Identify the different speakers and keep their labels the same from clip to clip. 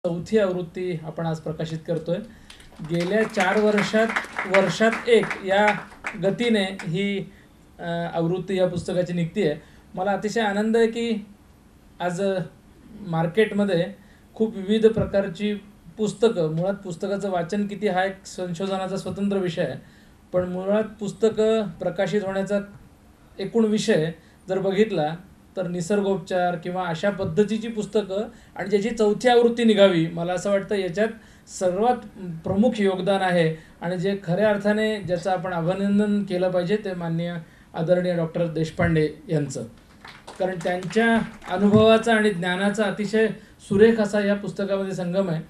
Speaker 1: चौथी आवृत्ती आपण आज प्रकाशित करतोय। गेल्या 4 वर्षात एक या गतीने ही आवृत्ती या पुस्तकाची निघती आहे। मला अतिशय आनंद आहे की आज मार्केटमध्ये खूप विविध प्रकारची पुस्तकं, मुळात पुस्तकाचं वाचन किती हा एक संशोधनाचा स्वतंत्र विषय आहे, पण मुळात पुस्तकं प्रकाशित होण्याचा एकूण विषय जर बघितला तर निसर्गोपचार किंवा अशा पद्धतीची पुस्तकं आणि ज्याची चौथी आवृत्ती निघावी, मला असं वाटतं याच्यात सर्वात प्रमुख योगदान आहे। आणि जे खऱ्या अर्थाने ज्याचं आपण अभिनंदन केलं पाहिजे ते माननीय आदरणीय डॉक्टर देशपांडे यांचं, कारण त्यांच्या अनुभवाचा आणि ज्ञानाचा अतिशय सुरेख असा या पुस्तकामध्ये संगम आहे।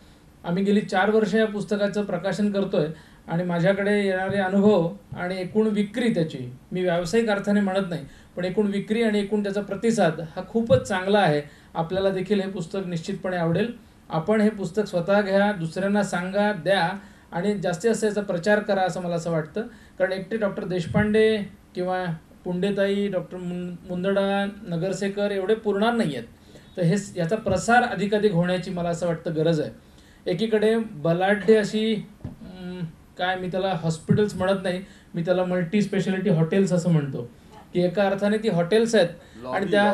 Speaker 1: आम्ही गेली 4 वर्ष या पुस्तकाचं प्रकाशन करतोय आणि माझ्याकडे येणारे अनुभव आणि एकूण विक्री त्याची, मी व्यावसायिक अर्थाने म्हणत नाही, पण एकूण विक्री आणि एकूण त्याचा प्रतिसाद हा खूपच चांगला आहे। आपल्याला देखील हे पुस्तक निश्चितपणे आवडेल। आपण हे पुस्तक स्वतः घ्या, दुसऱ्यांना सांगा, द्या आणि जास्तीत जास्त याचा प्रचार करा असं मला असं वाटतं। कारण एकटे डॉक्टर देशपांडे किंवा पुंडेताई, डॉक्टर मुंदडा, नगरसेकर एवढे पुरणार नाही आहेत, तर हे याचा प्रसार अधिकाधिक होण्याची मला असं वाटतं गरज आहे। एकीकडे बलाढ्य अशी काय मी त्याला हॉस्पिटल्स म्हणत नाही, मी त्याला मल्टी स्पेशालिटी हॉटेल्स असं म्हणतो, की एका अर्थाने ती हॉटेल्स आहेत आणि त्या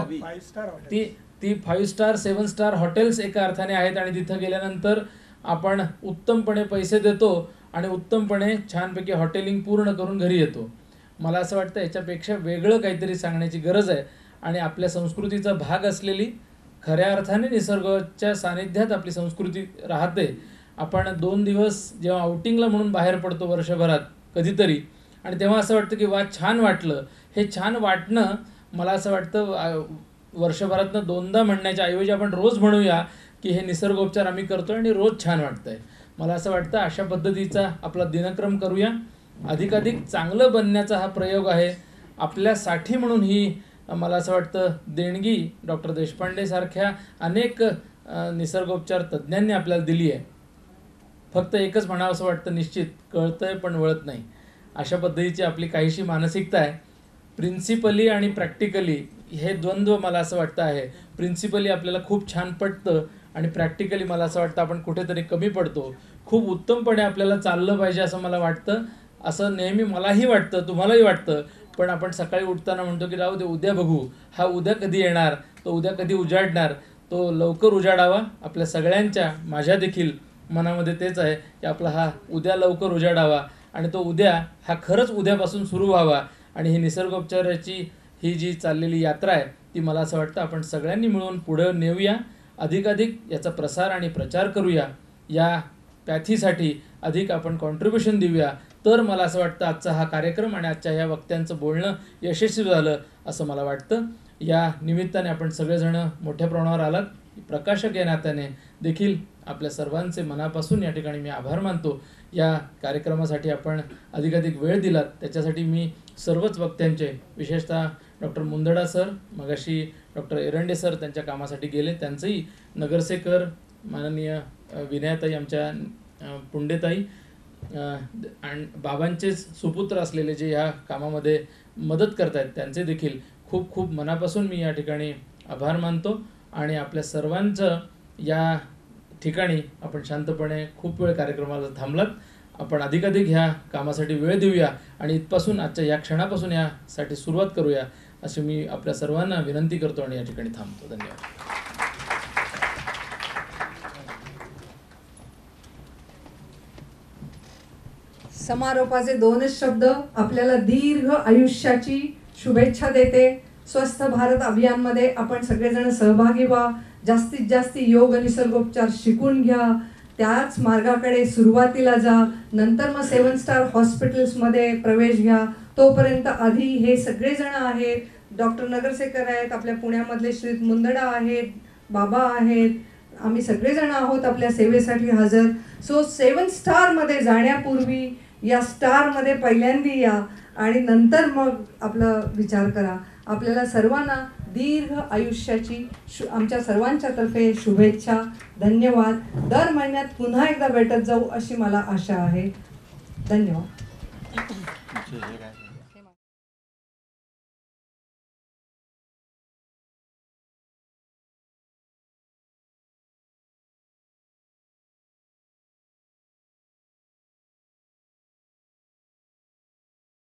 Speaker 1: ती 5 स्टार 7 स्टार हॉटेल्स एका अर्थाने आहेत आणि तिथं गेल्यानंतर आपण उत्तमपणे पैसे देतो आणि उत्तमपणे छानपैकी हॉटेलिंग पूर्ण करून घरी येतो। मला असं वाटतं याच्यापेक्षा वेगळं काहीतरी सांगण्याची गरज आहे आणि आपल्या संस्कृतीचा भाग असलेली, खऱ्या अर्थाने निसर्गाच्या सानिध्यात आपली संस्कृती राहते। आपण 2 दिवस जेव्हा आउटिंगला म्हणून बाहेर पडतो वर्षभरात कधीतरी, आणि तेव्हा असं वाटतं की वा छान वाटलं। हे छान वाटणं मला असं वाटतं वर्षभरातनं 2दा म्हणण्याच्या ऐवजी आपण रोज म्हणूया की हे निसर्गोपचार आम्ही करतोय आणि रोज छान वाटतंय। मला असं वाटतं अशा पद्धतीचा आपला दिनक्रम करूया। अधिकाधिक चांगलं बनण्याचा हा प्रयोग आहे आपल्यासाठी, म्हणून ही मला असं वाटतं देणगी डॉक्टर देशपांडे सारख्या अनेक निसर्गोपचार तज्ज्ञांनी आपल्याला दिली आहे। फक्त एकच म्हणावं असं वाटतं, निश्चित कळतंय पण वळत नाही, अशा पद्धतीची आपली काहीशी मानसिकता आहे। प्रिन्सिपली आणि प्रॅक्टिकली हे द्वंद्व मला असं वाटतं आहे। प्रिन्सिपली आपल्याला खूप छान पडतं आणि प्रॅक्टिकली मला असं वाटतं आपण कुठेतरी कमी पडतो। खूप उत्तमपणे आपल्याला चाललं पाहिजे असं मला वाटतं, असं नेहमी मलाही वाटतं, तुम्हालाही वाटतं, पण आपण सकाळी उठताना म्हणतो की राहू दे उद्या बघू, हा उद्या कधी येणार, तो उद्या कधी उजाडणार, तो लवकर उजाडावा। आपल्या सगळ्यांच्या, माझ्या देखील मनामध्ये तेच आहे की आपला हा उद्या लवकर उजाडावा आणि तो उद्या हा खरंच उद्यापासून सुरू व्हावा। आणि ही निसर्गोपचाराची ही जी चाललेली यात्रा आहे ती मला असं वाटतं आपण सगळ्यांनी मिळून पुढे नेऊया, अधिकाधिक याचा प्रसार आणि प्रचार करूया, या पॅथीसाठी अधिक आपण कॉन्ट्रीब्युशन देऊया, तर मला असं वाटतं आजचा हा कार्यक्रम आणि आजच्या ह्या वक्त्यांचं बोलणं यशस्वी झालं असं मला वाटतं। या निमित्ताने आपण सगळेजण मोठ्या प्रमाणावर आलात, प्रकाशक या नात्याने देखील आपल्या सर्वांचे मनापासून या ठिकाणी मी आभार मानतो। या कार्यक्रमासाठी आपण अधिकाधिक वेळ दिलात त्याच्यासाठी मी सर्वच वक्त्यांचे, विशेषतः डॉक्टर मुंदडा सर, मगाशी डॉक्टर एरंडे सर त्यांच्या कामासाठी गेले, त्यांचंही, नगरसेकर माननीय विनयाताई, आमच्या पुंडेताई आणि बाबांचेच सुपुत्र असलेले जे ह्या कामामध्ये मदत करत आहेत त्यांचे देखील खूप खूप मनापासून मी या ठिकाणी आभार मानतो। आणि आपल्या सर्वांचं या ठिकाणी आपण शांतपणे खूप वेळ कार्यक्रमाला थांबलात, आपण अधिकाधिक ह्या कामासाठी वेळ देऊया आणि इथपासून आजच्या या क्षणापासून यासाठी सुरुवात करूया अशी मी आपल्या सर्वांना विनंती करतो आणि या ठिकाणी थांबतो। धन्यवाद।
Speaker 2: समारोपाचे 2च शब्द आपल्याला दीर्घ आयुष्याची शुभेच्छा देते। स्वस्थ भारत अभियानमध्ये आपण सगळेजण सहभागी व्हा, जास्तीत जास्त योग निसर्गोपचार शिकून घ्या, त्याच मार्गाकडे सुरुवातीला जा, नंतर मग 7 स्टार हॉस्पिटल्समध्ये प्रवेश घ्या। तोपर्यंत आधी हे सगळेजण आहेत, डॉक्टर नगरसेकर आहेत, आपल्या पुण्यामधले श्री मुंदडा आहेत, बाबा आहेत, आम्ही सगळेजण आहोत आपल्या सेवेसाठी हजर। सो 7 स्टारमध्ये जाण्यापूर्वी या स्टारमध्ये पहिल्यांदा या आणि नंतर मग आपला विचार करा। आपल्याला सर्वांना दीर्घ आयुष्याची आमच्या सर्वांच्या तर्फे शुभेच्छा। धन्यवाद। दर महिन्यात पुन्हा एकदा भेटत जाऊ अशी मला आशा आहे। धन्यवाद।